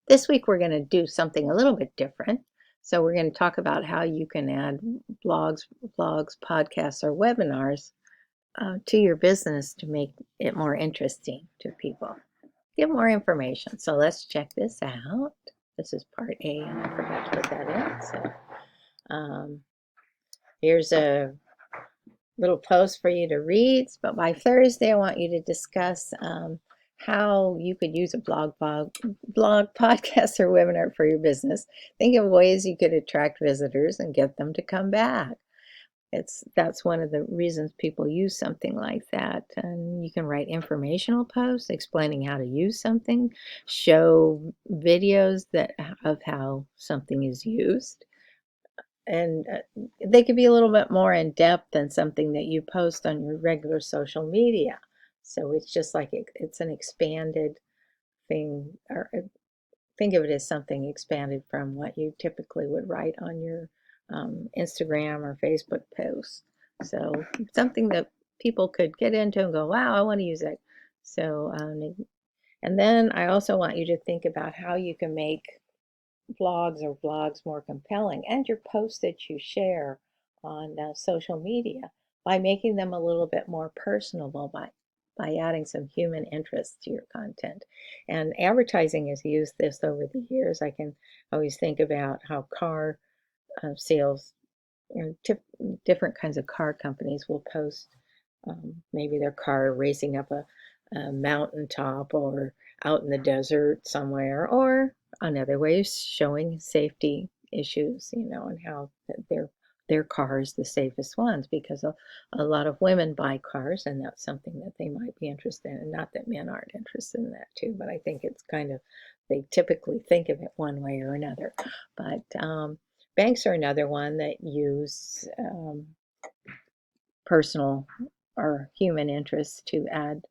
This week we're going to do something a little bit different. So we're going to talk about how you can add vlogs, podcasts, or webinars to your business to make it more interesting to people. Give more information. So let's check this out. This is part A, and I forgot to put that in. So here's a little post for you to read. But by Thursday, I want you to discuss how you could use a blog, podcast, or webinar for your business. Think of ways you could attract visitors and get them to come back. That's one of the reasons people use something like that. And you can write informational posts explaining how to use something, show videos of how something is used, and they could be a little bit more in depth than something that you post on your regular social media. So it's just like it's an expanded thing, or think of it as something expanded from what you typically would write on your Instagram or Facebook post. So something that people could get into and go, wow, I want to use it. So, and then I also want you to think about how you can make vlogs more compelling, and your posts that you share on social media by making them a little bit more personable, by adding some human interest to your content. And advertising has used this over the years. I can always think about how car sales, different kinds of car companies will post maybe their car racing up a mountaintop or out in the desert somewhere, or another way is showing safety issues, and how their car is the safest ones, because a lot of women buy cars, and that's something that they might be interested in. Not that men aren't interested in that too, but I think it's kind of, they typically think of it one way or another. But banks are another one that use personal or human interests to add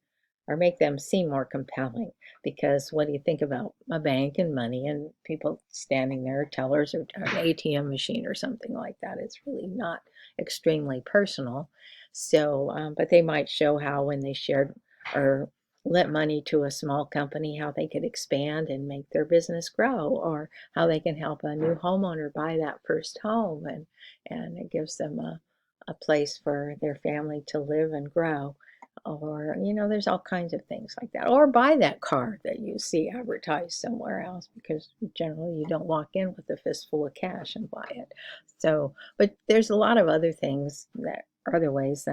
or make them seem more compelling. Because what do you think about a bank and money and people standing there, tellers, or an ATM machine or something like that? It's really not extremely personal. So, but they might show how when they shared or lent money to a small company, how they could expand and make their business grow, or how they can help a new homeowner buy that first home, and it gives them a place for their family to live and grow. Or, there's all kinds of things like that. Or buy that car that you see advertised somewhere else, because generally you don't walk in with a fistful of cash and buy it. So, but there's a lot of other things that are other ways.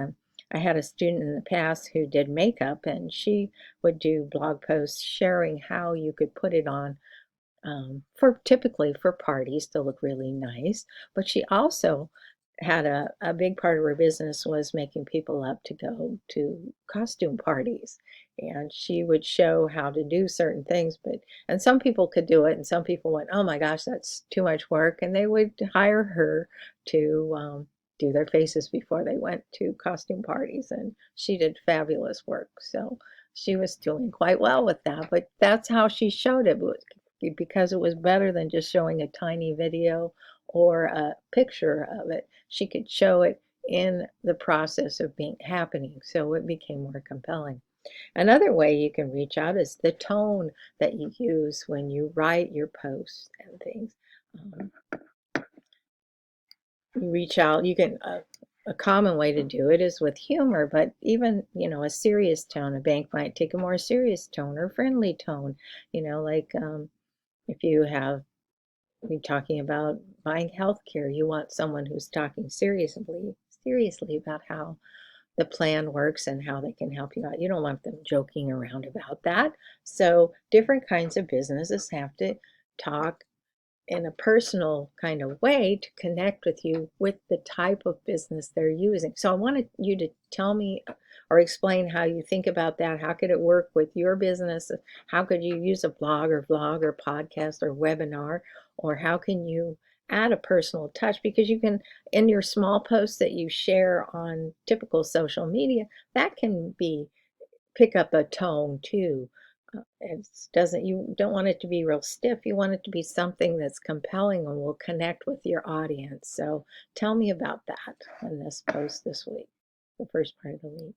I had a student in the past who did makeup, and she would do blog posts sharing how you could put it on for typically for parties to look really nice. But she also had a big part of her business was making people up to go to costume parties. And she would show how to do certain things, and some people could do it, and some people went, oh my gosh, that's too much work. And they would hire her to do their faces before they went to costume parties. And she did fabulous work. So she was doing quite well with that. But that's how she showed it, because it was better than just showing a tiny video or a picture of it. She could show it in the process of being happening, so it became more compelling. Another way you can reach out is the tone that you use when you write your posts and things. Um, you reach out, you can, a common way to do it is with humor, but even, a serious tone. A bank might take a more serious tone or friendly tone, like if you have be talking about buying healthcare, you want someone who's talking seriously about how the plan works and how they can help you out. You don't want them joking around about that. So different kinds of businesses have to talk in a personal kind of way to connect with you with the type of business they're using. So I wanted you to tell me or explain how you think about that. How could it work with your business? How could you use a blog or podcast or webinar? Or how can you add a personal touch? Because you can, in your small posts that you share on typical social media, that can be pick up a tone too. It doesn't, you don't want it to be real stiff. You want it to be something that's compelling and will connect with your audience. So tell me about that in this post this week, the first part of the week.